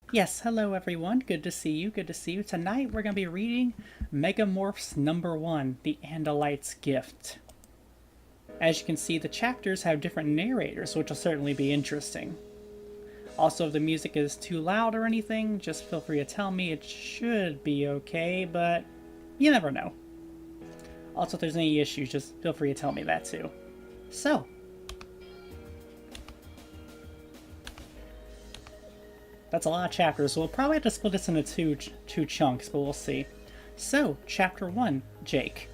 Yes, hello everyone. Good to see you. Good to see you. Tonight we're going to be reading Megamorphs number 1, The Andalite's Gift. As you can see, the chapters have different narrators, which will certainly be interesting. Also, if the music is too loud or anything, just feel free to tell me. It should be okay, but you never know. Also, if there's any issues, just feel free to tell me that too. So, that's a lot of chapters, so we'll probably have to split this into two chunks, but we'll see. So, Chapter 1, Jake.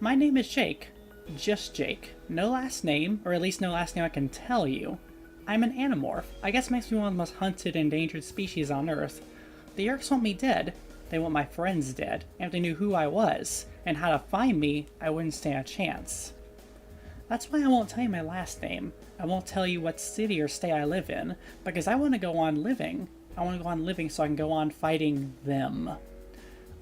My name is Jake. Just Jake. No last name, or at least no last name I can tell you. I'm an Animorph. I guess makes me one of the most hunted and endangered species on Earth. The Yerks want me dead. They want my friends dead. And if they knew who I was, and how to find me, I wouldn't stand a chance. That's why I won't tell you my last name. I won't tell you what city or state I live in, because I want to go on living. I want to go on living so I can go on fighting them.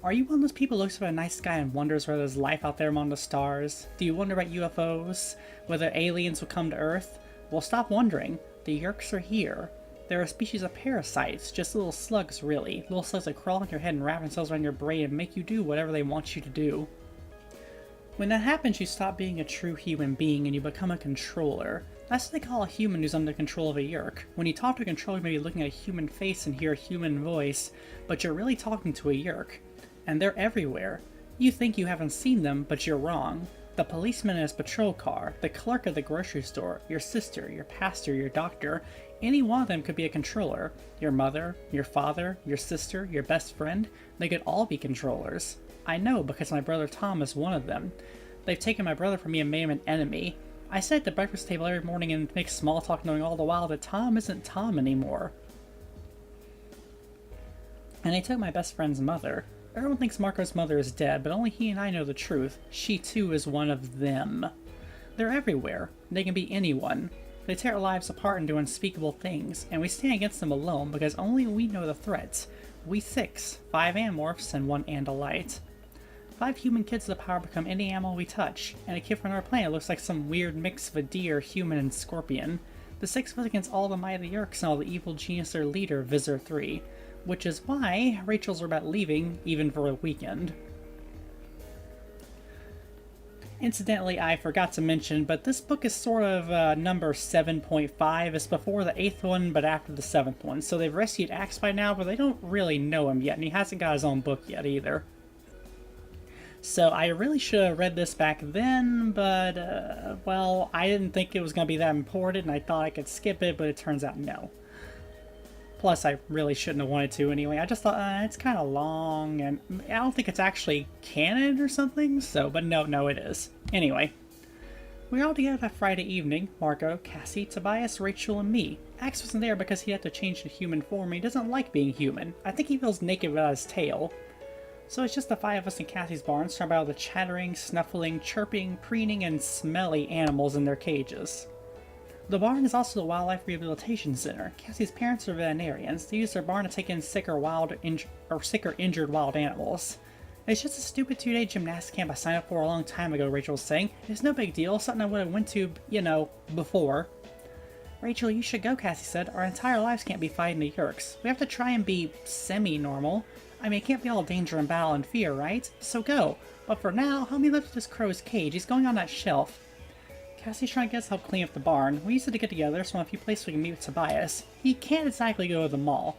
Are you one of those people who looks up at a night sky and wonders whether there's life out there among the stars? Do you wonder about UFOs? Whether aliens will come to Earth? Well, stop wondering. The Yerks are here. They're a species of parasites, just little slugs really. Little slugs that crawl on your head and wrap themselves around your brain and make you do whatever they want you to do. When that happens, you stop being a true human being and you become a controller. That's what they call a human who's under control of a Yerk. When you talk to a controller, you may be looking at a human face and hear a human voice, but you're really talking to a Yerk. And they're everywhere. You think you haven't seen them, but you're wrong. The policeman in his patrol car, the clerk at the grocery store, your sister, your pastor, your doctor, any one of them could be a controller. Your mother, your father, your sister, your best friend, they could all be controllers. I know because my brother Tom is one of them. They've taken my brother from me and made him an enemy. I sit at the breakfast table every morning and make small talk knowing all the while that Tom isn't Tom anymore. And they took my best friend's mother. Everyone thinks Marco's mother is dead, but only he and I know the truth. She too is one of them. They're everywhere. They can be anyone. They tear our lives apart and do unspeakable things, and we stand against them alone because only we know the threats. We 6, 5 Animorphs and 1 Andalite. 5 human kids with the power to become any animal we touch, and a kid from our planet looks like some weird mix of a deer, human, and scorpion. The 6 of us against all the might of the Yerks and all the evil genius their leader, Visor 3. Which is why Rachel's about leaving, even for a weekend. Incidentally, I forgot to mention, but this book is sort of number 7.5. It's before the 8th one, but after the 7th one. So they've rescued Axe by now, but they don't really know him yet, and he hasn't got his own book yet either. So I really should have read this back then, but, well, I didn't think it was going to be that important, and I thought I could skip it, but it turns out no. Plus, I really shouldn't have wanted to anyway. I just thought, it's kind of long, and I don't think it's actually canon or something, so, but no, it is. Anyway, we were all together that Friday evening, Marco, Cassie, Tobias, Rachel, and me. Axe wasn't there because he had to change to human form, and he doesn't like being human. I think he feels naked without his tail. So it's just the 5 of us in Cassie's barn, surrounded by all the chattering, snuffling, chirping, preening, and smelly animals in their cages. The barn is also the Wildlife Rehabilitation Center. Cassie's parents are veterinarians. They use their barn to take in sick or injured wild animals. It's just a stupid 2-day gymnastics camp I signed up for a long time ago, Rachel was saying. It's no big deal, something I would have went to, before. Rachel, you should go, Cassie said. Our entire lives can't be fighting the Yerks. We have to try and be semi-normal. I mean, it can't be all danger and battle and fear, right? So go. But for now, help me lift this crow's cage. He's going on that shelf. Cassie's trying to get us help clean up the barn. We used to get together, so in a few places we can meet with Tobias. He can't exactly go to the mall.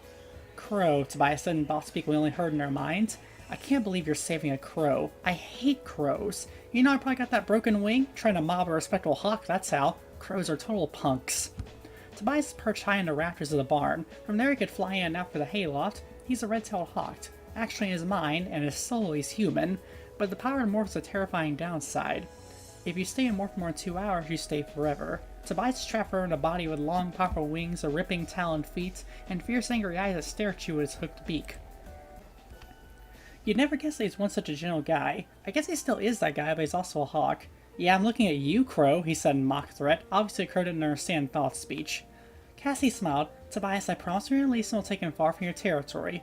Crow, Tobias said, and Bob speak we only heard in their minds. I can't believe you're saving a crow. I hate crows. You know I probably got that broken wing? Trying to mob a respectable hawk, that's how. Crows are total punks. Tobias is perched high in the rafters of the barn. From there he could fly in and out for the hayloft. He's a red-tailed hawk. Actually in his mind, and his soul he's human, but the power of morphs is a terrifying downside. If you stay in morph for more than 2 hours, you stay forever. Tobias is trapped forever in a body with long, powerful wings, a ripping, taloned feet, and fierce, angry eyes that stare at you with his hooked beak. You'd never guess that he's once such a gentle guy. I guess he still is that guy, but he's also a hawk. Yeah, I'm looking at you, Crow, he said in mock threat. Obviously, Crow didn't understand Thoth's speech. Cassie smiled. Tobias, I promise you release and will take him far from your territory.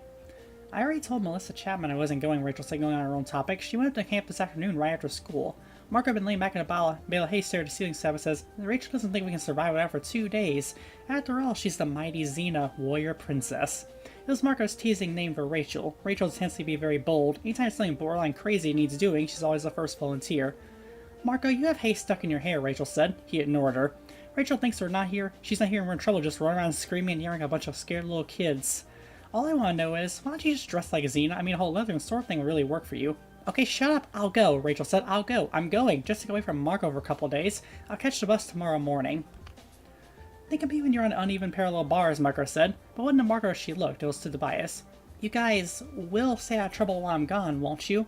I already told Melissa Chapman I wasn't going, Rachel said, going on her own topic. She went up to camp this afternoon right after school. Marco had been laying back in a bale of hay, stared at the ceiling stab and says, Rachel doesn't think we can survive without her for 2 days. After all, she's the mighty Xena, warrior princess. It was Marco's teasing name for Rachel. Rachel tends to be very bold. Anytime something borderline crazy needs doing, she's always the first volunteer. Marco, you have hay stuck in your hair, Rachel said. He ignored her. Rachel thinks we're not here. She's not here and we're in trouble just running around screaming and yelling at a bunch of scared little kids. All I want to know is, why don't you just dress like Xena? I mean, a whole leather and sword thing will really work for you. Okay, shut up. I'll go, Rachel said. I'll go. I'm going. Just to get away from Marco for a couple of days. I'll catch the bus tomorrow morning. Think of me when you're on uneven parallel bars, Marco said. But wasn't to Marco as she looked. It was to Tobias. You guys will stay out of trouble while I'm gone, won't you?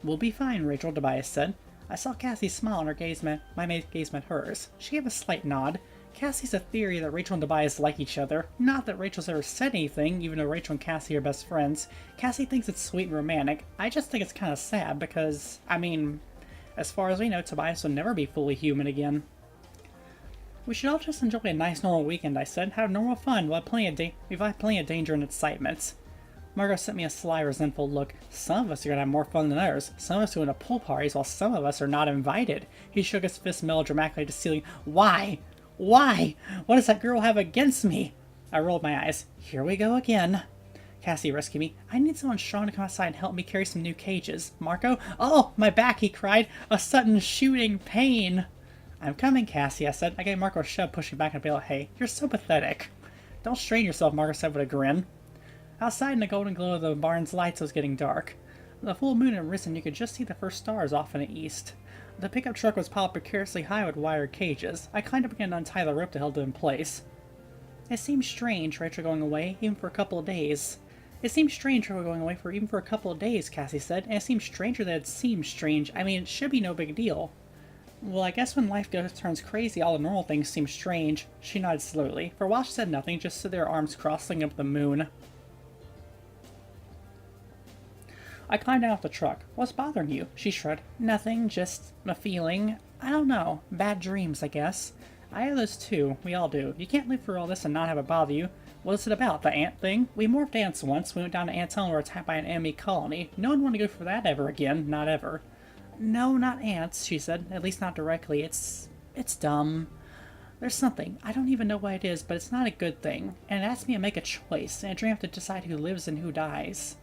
We'll be fine, Rachel, Tobias said. I saw Cassie smile and my gaze met hers. She gave a slight nod. Cassie's a theory that Rachel and Tobias like each other. Not that Rachel's ever said anything, even though Rachel and Cassie are best friends. Cassie thinks it's sweet and romantic. I just think it's kind of sad because, I mean, as far as we know, Tobias will never be fully human again. We should all just enjoy a nice normal weekend, I said. Have normal fun while we've had plenty of danger and excitement. Margot sent me a sly, resentful look. Some of us are going to have more fun than others. Some of us are going to pool parties while some of us are not invited. He shook his fist melodramatically to the ceiling. Why? Why? What does that girl have against me? I rolled my eyes. Here we go again. Cassie rescued me. I need someone strong to come outside and help me carry some new cages. Marco? Oh, my back, he cried. A sudden shooting pain. I'm coming, Cassie, I said. I gave Marco a shove, pushing back and a bale of hay. You're so pathetic. Don't strain yourself, Marco said with a grin. Outside in the golden glow of the barn's lights, it was getting dark. The full moon had risen, you could just see the first stars off in the east. The pickup truck was piled precariously high with wired cages. I kind of began to untie the rope to hold it in place. It seemed strange, Rachel going away, even for a couple of days. It seemed strange her going away for even for a couple of days, Cassie said, and it seemed stranger that it seemed strange. I mean, it should be no big deal. Well, I guess when life turns crazy, all the normal things seem strange. She nodded slowly. For a while she said nothing, just stood there, arms crossed, looking up at the moon. I climbed out of the truck. What's bothering you? She shrugged. Nothing, just a feeling. I don't know. Bad dreams, I guess. I have those too. We all do. You can't live through all this and not have it bother you. What is it about? The ant thing? We morphed ants once. We went down to Ant Tunnel and were attacked by an enemy colony. No one wanted to go for that ever again. Not ever. No, not ants, she said. At least not directly. It's dumb. There's something. I don't even know what it is, but it's not a good thing. And it asks me to make a choice, and a dream have to decide who lives and who dies.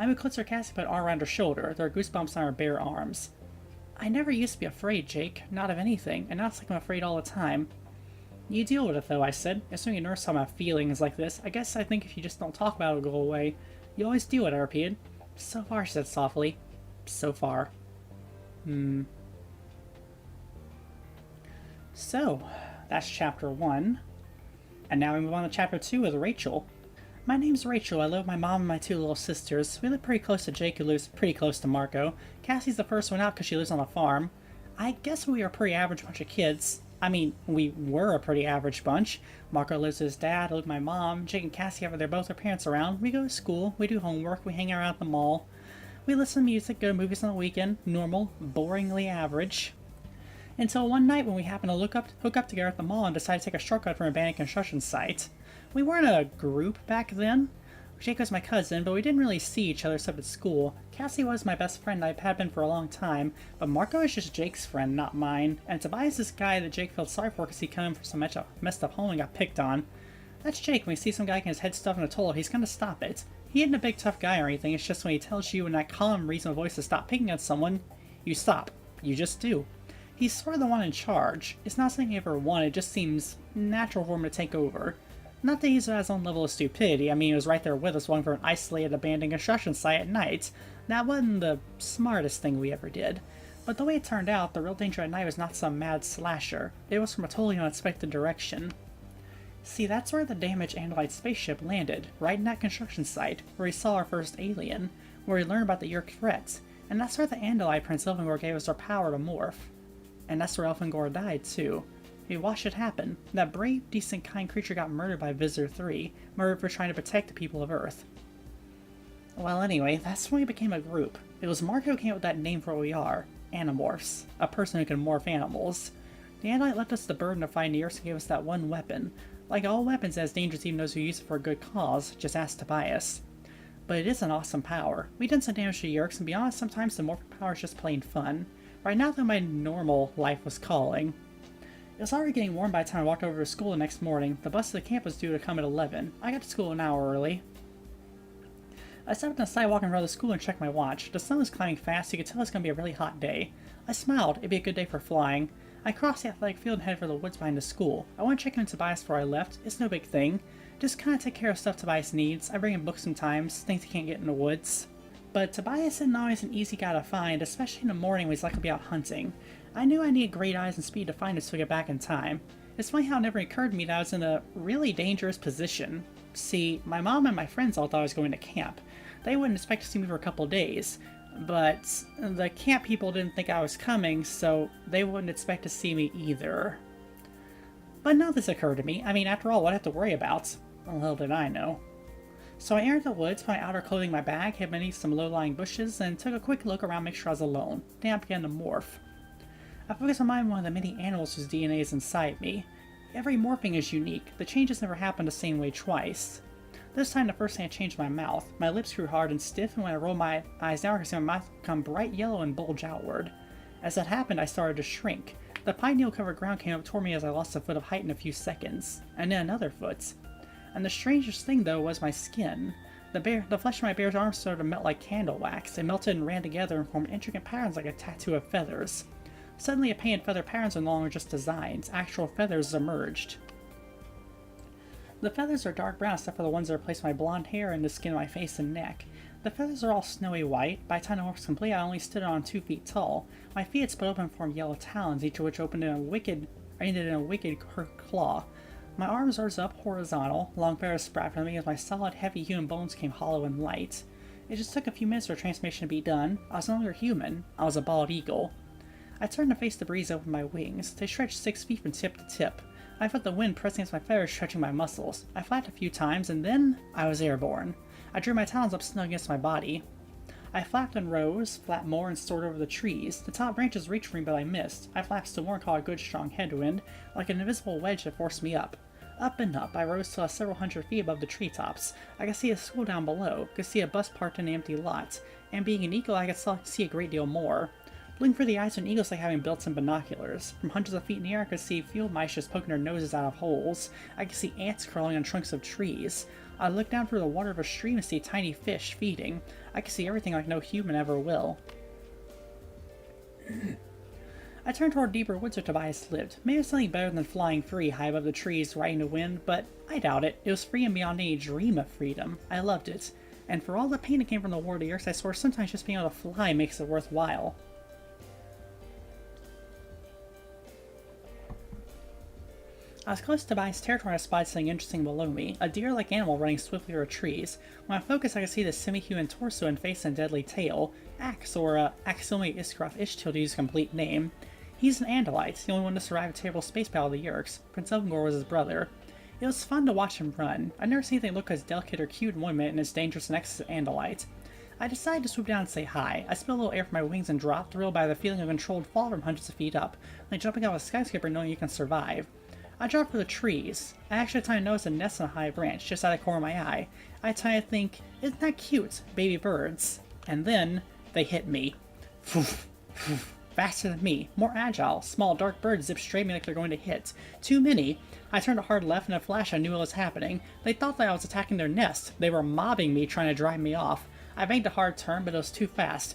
I'm a closer Cassie put an arm around her shoulder. There are goosebumps on her bare arms. I never used to be afraid, Jake. Not of anything, and now it's like I'm afraid all the time. You deal with it, though, I said. Assuming you nurse some of my feelings like this, I guess I think if you just don't talk about it, it'll go away. You always deal with it, I repeated. So far, she said softly. So far. So, that's chapter 1. And now we move on to chapter 2 with Rachel. My name's Rachel. I live with my mom and my 2 little sisters. We live pretty close to Jake, who lives pretty close to Marco. Cassie's the first one out because she lives on a farm. I guess we are a pretty average bunch of kids. I mean, we were a pretty average bunch. Marco lives with his dad, I live with my mom. Jake and Cassie have both their parents around. We go to school, we do homework, we hang around at the mall. We listen to music, go to movies on the weekend. Normal, boringly average. Until one night when we happened to hook up together at the mall and decided to take a shortcut from an abandoned construction site. We weren't a group back then. Jake was my cousin, but we didn't really see each other except at school. Cassie was my best friend, I had been for a long time, but Marco is just Jake's friend, not mine. And Tobias is this guy that Jake felt sorry for because he came from some messed up home and got picked on. That's Jake. When he sees some guy getting his head stuffed in a toilet, he's gonna stop it. He isn't a big tough guy or anything, it's just when he tells you in that calm, reasonable voice to stop picking on someone, you stop. You just do. He's sort of the one in charge. It's not something he ever wanted, it just seems natural for him to take over. Not that he's at his own level of stupidity. I mean, he was right there with us, one for an isolated, abandoned construction site at night. That wasn't the smartest thing we ever did. But the way it turned out, the real danger at night was not some mad slasher. It was from a totally unexpected direction. See, that's where the damaged Andalite spaceship landed, right in that construction site, where we saw our first alien, where we learned about the Yerk threats, and that's where the Andalite Prince Elfangor gave us our power to morph. And that's where Elfangor died, too. We watched it happen. That brave, decent, kind creature got murdered by Visitor 3, murdered for trying to protect the people of Earth. Well, anyway, that's when we became a group. It was Marco who came up with that name for what we are. Animorphs. A person who can morph animals. The Andalite left us the burden of finding the Earth and gave us that one weapon. Like all weapons, it has dangerous even those who use it for a good cause, just ask Tobias. But it is an awesome power. We've done some damage to Yerks, and to be honest, sometimes the morphing power is just plain fun. Right now, though, my normal life was calling. It was already getting warm by the time I walked over to school the next morning. The bus to the camp was due to come at 11. I got to school an hour early. I stepped on the sidewalk in front of the school and checked my watch. The sun was climbing fast, so you could tell it's going to be a really hot day. I smiled. It'd be a good day for flying. I crossed the athletic field and headed for the woods behind the school. I want to check in on Tobias before I left. It's no big thing. Just kind of take care of stuff Tobias needs. I bring him books sometimes, things he can't get in the woods. But Tobias isn't always an easy guy to find, especially in the morning when he's likely to be out hunting. I knew I needed great eyes and speed to find him so I get back in time. It's funny how it never occurred to me that I was in a really dangerous position. See, my mom and my friends all thought I was going to camp. They wouldn't expect to see me for a couple days, but the camp people didn't think I was coming, so they wouldn't expect to see me either. But none of this occurred to me. I mean, after all, what I have to worry about? Little did I know. So I entered the woods, put my outer clothing in my bag, hid beneath some low-lying bushes, and took a quick look around to make sure I was alone. Then I began to morph. I focused on one of the many animals whose DNA is inside me. Every morphing is unique. The changes never happen the same way twice. This time the first thing I changed my mouth. My lips grew hard and stiff, and when I rolled my eyes down, I could see my mouth become bright yellow and bulge outward. As that happened, I started to shrink. The pine needle-covered ground came up toward me as I lost a foot of height in a few seconds, and then another foot. And the strangest thing, though, was my skin. The flesh of my bear's arms started to melt like candle wax. It melted and ran together and formed intricate patterns like a tattoo of feathers. Suddenly, a painted feather patterns are no longer just designs. Actual feathers emerged. The feathers are dark brown except for the ones that replace my blonde hair and the skin of my face and neck. The feathers are all snowy white. By the time the morph was complete, I only stood on 2 feet tall. My feet had split open and formed yellow talons, each of which ended in a wicked curved claw. My arms rose up horizontal, long feathers sprout from me as my solid, heavy human bones came hollow and light. It just took a few minutes for the transformation to be done. I was no longer human. I was a bald eagle. I turned to face the breeze over my wings. They stretched 6 feet from tip to tip. I felt the wind pressing against my feathers, stretching my muscles. I flapped a few times, and then I was airborne. I drew my talons up snug against my body. I flapped and rose, flapped more, and soared over the trees. The top branches reached for me, but I missed. I flapped still more and caught a good strong headwind, like an invisible wedge that forced me up. Up and up, I rose till several hundred feet above the treetops. I could see a school down below, could see a bus parked in an empty lot, and being an eagle, I could see a great deal more. Looking for the eyes of an eagle is like having built-in binoculars. From hundreds of feet in the air, I could see field mice just poking their noses out of holes. I could see ants crawling on trunks of trees. I looked down through the water of a stream and see tiny fish feeding. I could see everything like no human ever will. I turned toward deeper woods where Tobias lived. Maybe it was something better than flying free high above the trees, riding the wind, but I doubt it. It was freedom beyond any dream of freedom. I loved it. And for all the pain that came from the war of the earth, I swore sometimes just being able to fly makes it worthwhile. I was close to Tobias' territory and I spied something interesting below me, a deer-like animal running swiftly over trees. When I focused, I could see the semi-human torso and face and deadly tail. Axe, or Axilme Iskroth Ishtil to use his complete name. He's an Andalite, the only one to survive a terrible space battle of the Yeerks. Prince Elvingor was his brother. It was fun to watch him run. I'd never seen anything look as delicate or cute in 1 minute and as dangerous next to Andalite. I decided to swoop down and say hi. I spilled a little air from my wings and dropped, thrilled by the feeling of controlled fall from hundreds of feet up, like jumping out of a skyscraper knowing you can survive. I dropped for the trees. I actually had time to notice a nest on a high branch, just out of the corner of my eye. I had time to think, isn't that cute? Baby birds. And then, they hit me. Faster than me. More agile. Small, dark birds zip straight at me like they're going to hit. Too many. I turned a hard left and in a flash I knew what was happening. They thought that I was attacking their nest. They were mobbing me, trying to drive me off. I banked a hard turn, but it was too fast.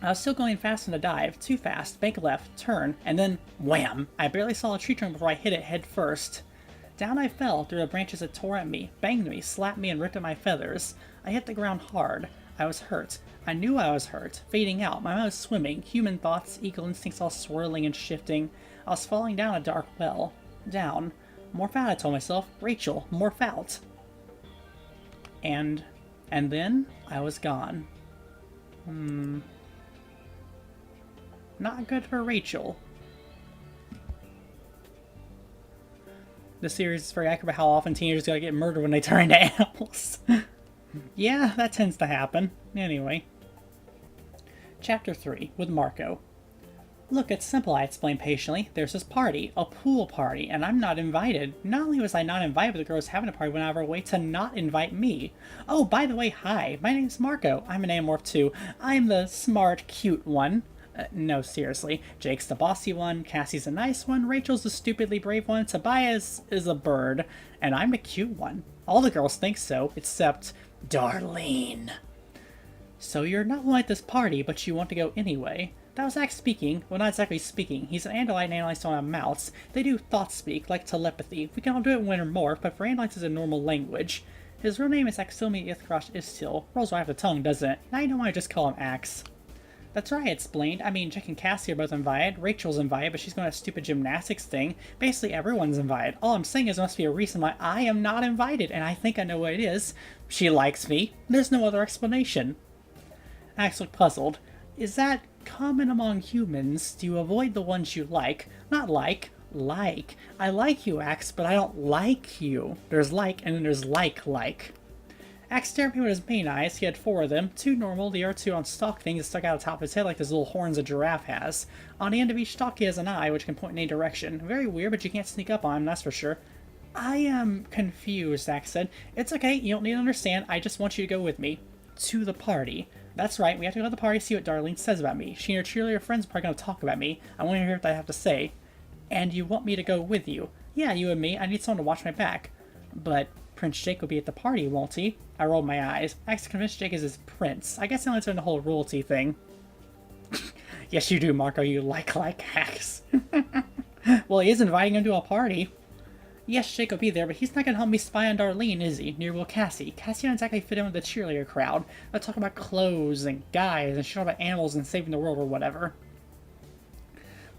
I was still going fast in the dive, too fast, bank left, turn, and then wham! I barely saw a tree trunk before I hit it head first. Down I fell through the branches that tore at me, banged me, slapped me, and ripped at my feathers. I hit the ground hard. I was hurt. I knew I was hurt, fading out, my mind was swimming, human thoughts, eagle instincts all swirling and shifting. I was falling down a dark well. Down. Morph out, I told myself. Rachel, morph out. And then I was gone. Not good for Rachel. The series is very accurate about how often teenagers gotta get murdered when they turn into animals. Yeah, that tends to happen. Anyway. Chapter 3, with Marco. Look, it's simple, I explained patiently. There's this party, a pool party, and I'm not invited. Not only was I not invited, but the girls having a party went out of her way to not invite me. Oh, by the way, hi, my name's Marco. I'm an Megamorph too. I'm the smart, cute one. No, seriously. Jake's the bossy one, Cassie's a nice one, Rachel's the stupidly brave one, Tobias is a bird, and I'm the cute one. All the girls think so, except Darlene. So you're not one at this party, but you want to go anyway. That was Axe speaking. Well, not exactly speaking. He's an Andalite and Andalites don't have mouths. They do thought speak, like telepathy. We can all do it when we're morph, but for Andalites it's a normal language. His real name is Axomi Ithrosh Istil. Rolls right off the tongue, doesn't it? Now you know why I just call him Axe. That's right, I explained. I mean, Jack and Cassie are both invited. Rachel's invited, but she's going to a stupid gymnastics thing. Basically, everyone's invited. All I'm saying is there must be a reason why I am not invited, and I think I know what it is. She likes me. There's no other explanation. Axe looked puzzled. Is that common among humans? Do you avoid the ones you like? Not like. Like. I like you, Axe, but I don't like you. There's like, and then there's like. Axe stared at me with his main eyes. He had 4 of them, 2 normal, the other 2 on stalk things that stuck out of the top of his head like those little horns a giraffe has. On the end of each stalk he has an eye, which can point in any direction. Very weird, but you can't sneak up on him, that's for sure. I am confused, Axe said. It's okay, you don't need to understand, I just want you to go with me. To the party. That's right, we have to go to the party to see what Darlene says about me. She and her cheerleader friends are probably going to talk about me. I want to hear what they have to say. And you want me to go with you? Yeah, you and me. I need someone to watch my back. But Prince Jake will be at the party, won't he? I rolled my eyes. Axe convinced Jake is his prince. I guess I only learned the whole royalty thing. Yes, you do, Marco. You like Axe. Well, he is inviting him to a party. Yes, Jake will be there, but he's not going to help me spy on Darlene, is he? Near will Cassie. Cassie don't exactly fit in with the cheerleader crowd. They'll talk about clothes and guys and shit about animals and saving the world or whatever.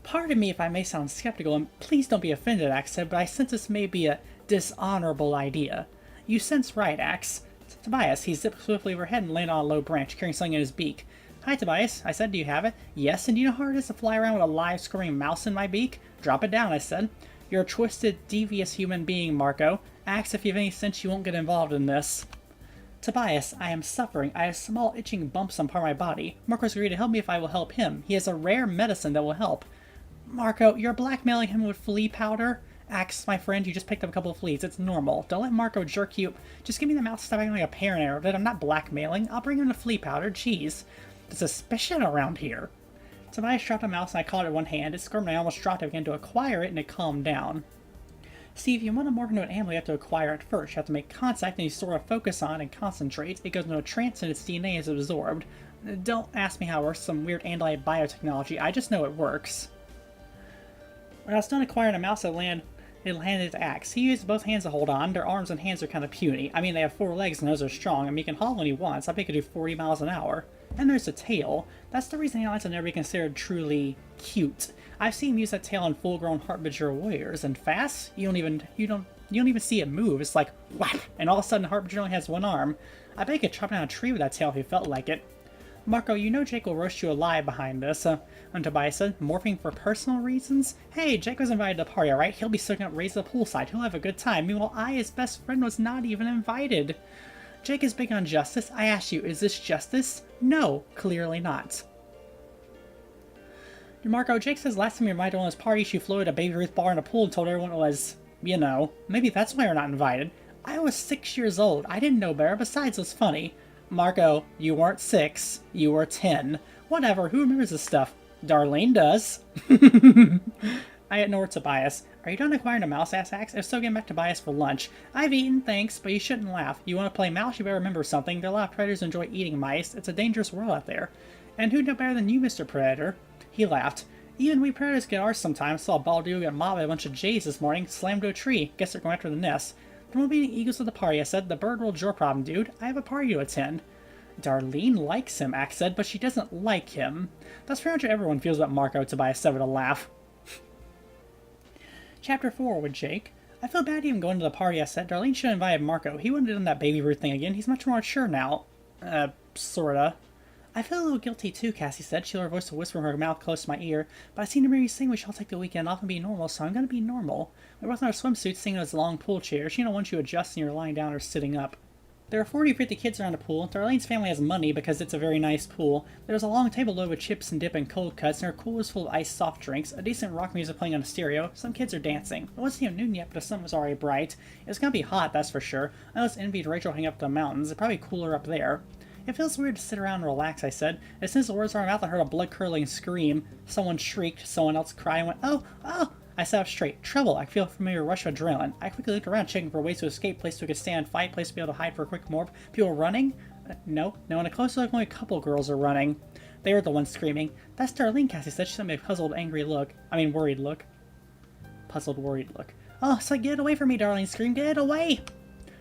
Pardon me if I may sound skeptical, and please don't be offended, Axe said, but I sense this may be a dishonorable idea. You sense right, Axe. Tobias, he zipped swiftly overhead and landed on a low branch, carrying something in his beak. Hi, Tobias, I said, do you have it? Yes, and do you know how hard it is to fly around with a live screaming mouse in my beak? Drop it down, I said. You're a twisted, devious human being, Marco. Axe, if you have any sense, you won't get involved in this. Tobias, I am suffering. I have small itching bumps on part of my body. Marco's agreed to help me if I will help him. He has a rare medicine that will help. Marco, you're blackmailing him with flea powder? Axe, my friend, you just picked up a couple of fleas. It's normal. Don't let Marco jerk you. Just give me the mouth stop acting like a parent error, but I'm not blackmailing. I'll bring him the flea powder. Jeez. There's suspicion around here. Tobias dropped a mouse and I caught it in one hand. It squirmed and I almost dropped it. I began to acquire it and it calmed down. See, if you want to morph into an animal, you have to acquire it first. You have to make contact and you sort of focus on and concentrate. It goes into a trance and its DNA is absorbed. Don't ask me how it works, some weird Andalite biotechnology. I just know it works. When I was done acquiring a mouse, it landed its axe. He used both hands to hold on. Their arms and hands are kind of puny. I mean, they have 4 legs and those are strong. I mean, he can haul when he wants. I bet he could do 40 miles an hour. And there's a tail. That's the reason Andalites have never been considered truly cute. I've seen him use that tail on full-grown Heartbridger warriors, and fast, you don't even see it move. It's like whap, and all of a sudden Heartbridger only has 1 arm. I bet he could chop down a tree with that tail if he felt like it. Marco, you know Jake will roast you alive behind this. And Tobias said, morphing for personal reasons? Hey, Jake was invited to the party, alright? He'll be soaking up rays at the poolside. He'll have a good time. Meanwhile, I, his best friend, was not even invited. Jake is big on justice. I ask you, is this justice? No, clearly not. Marco, Jake says last time you invited one of his parties, you floated a Baby Ruth bar in a pool and told everyone it was, you know, maybe that's why you're not invited. I was 6 years old. I didn't know better. Besides, it was funny. Marco, you weren't 6. You were 10. Whatever, who remembers this stuff? Darlene does. I ignored Tobias. Are you done acquiring a mouse, asked Axe? If so, get back to Tobias for lunch. I've eaten, thanks, but you shouldn't laugh. You want to play mouse, you better remember something. There are a lot of predators who enjoy eating mice. It's a dangerous world out there. And who'd know better than you, Mr. Predator? He laughed. Even we predators get ours sometimes. Saw a bald dude get mobbed by a bunch of jays this morning. Slammed to a tree. Guess they're going after the nest. There won't be any eagles at the party, I said. The bird world's your problem, dude. I have a party to attend. Darlene likes him, Axe said, but she doesn't like him. That's pretty much what everyone feels about Marco, Tobias said with a laugh. Chapter 4 with Jake. I feel bad even going to the party, I said. Darlene should have invited Marco. He wouldn't have done that Baby Ruth thing again. He's much more mature now. Sorta. I feel a little guilty too, Cassie said. She lowered her voice to whisper her mouth close to my ear. But I seem to hear you saying we should all take the weekend off and be normal, so I'm gonna be normal. We're both in our swimsuits sitting in those long pool chairs. You know, once you adjust and you're lying down or sitting up. There are 40 or 50 kids around the pool. Darlene's family has money because it's a very nice pool. There's a long table loaded with chips and dip and cold cuts, and her cooler is full of iced soft drinks, a decent rock music playing on a stereo. Some kids are dancing. It wasn't even noon yet, but the sun was already bright. It was gonna be hot, that's for sure. I almost envied Rachel hanging up the mountains. It's probably cooler up there. It feels weird to sit around and relax, I said. As soon as the words were out of my mouth, I heard a blood-curdling scream. Someone shrieked, someone else cried, and went, oh, oh! I sat up straight. Trouble. I feel a familiar rush of adrenaline. I quickly looked around, checking for ways to escape, place we could stand, fight, place to be able to hide for a quick morph. People running? No, no, and a closer look, only a couple girls are running. They were the ones screaming. That's Darlene, Cassie said. She sent me a puzzled, angry look. Worried look. Puzzled, worried look. Oh, so get away from me, Darlene screamed. Get away!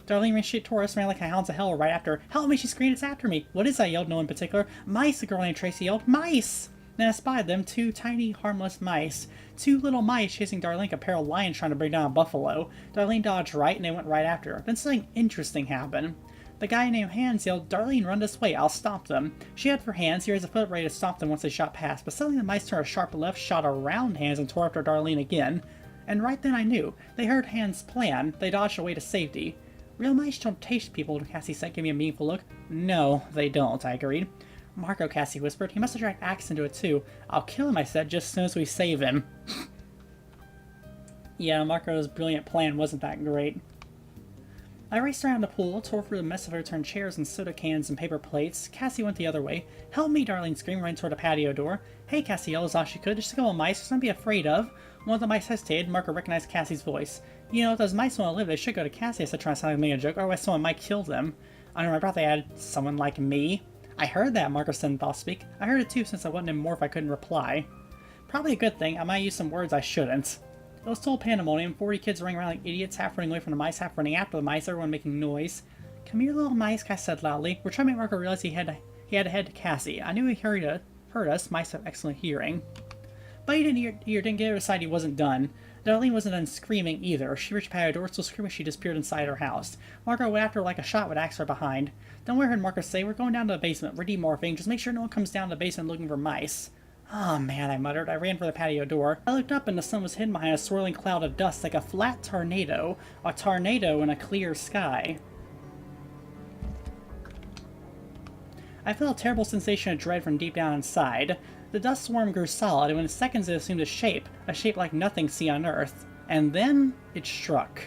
Darlene ran straight toward us, ran like a hound to hell right after her. Help me, she screamed, it's after me. What is, I yelled, no one in particular. Mice, the girl named Tracy yelled. Mice! Then I spied them, two tiny, harmless mice. Two little mice chasing Darlene like a pair of lions trying to bring down a buffalo. Darlene dodged right, and they went right after her. Then something interesting happened. The guy named Hans yelled, Darlene, run this way, I'll stop them. She had for Hans, he raised a foot ready to stop them once they shot past, but suddenly the mice turned a sharp left, shot around Hans, and tore after Darlene again. And right then I knew. They heard Hans' plan. They dodged away to safety. Real mice don't taste people, Cassie said, giving me a meaningful look. No, they don't, I agreed. Marco, Cassie whispered. He must have dragged Axe into it too. I'll kill him, I said, just as soon as we save him. Yeah, Marco's brilliant plan wasn't that great. I raced around the pool, tore through the mess of overturned chairs and soda cans and paper plates. Cassie went the other way. Help me, Darlene screamed, running toward the patio door. Hey, Cassie yelled as loud as she could. Just a couple of mice, there's nothing to be afraid of. One of the mice hesitated. Marco recognized Cassie's voice. You know, if those mice want to live, they should go to Cassie, I said, trying to sound like me a joke, otherwise someone might kill them. I don't know, I thought they had someone like me. I heard that, Marco said in thought speak. I heard it too, since I wasn't in morph, I couldn't reply. Probably a good thing. I might use some words I shouldn't. It was total pandemonium. 40 kids running around like idiots, half running away from the mice, half running after the mice, everyone making noise. Come here, little mice, Cassie said loudly. We're trying to make Marco realize he had to head to Cassie. I knew he heard us. Mice have excellent hearing. But he didn't get her to decide he wasn't done. Darlene wasn't done screaming either. She reached the patio door, still screaming. She disappeared inside her house. Marco went after her like a shot with Axe her behind. Then we heard Marco say, we're going down to the basement. We're demorphing. Just make sure no one comes down to the basement looking for mice. Oh man, I muttered. I ran for the patio door. I looked up and the sun was hidden behind a swirling cloud of dust like a flat tornado. A tornado in a clear sky. I felt a terrible sensation of dread from deep down inside. The dust swarm grew solid, and in seconds it assumed a shape like nothing seen on Earth. And then it struck.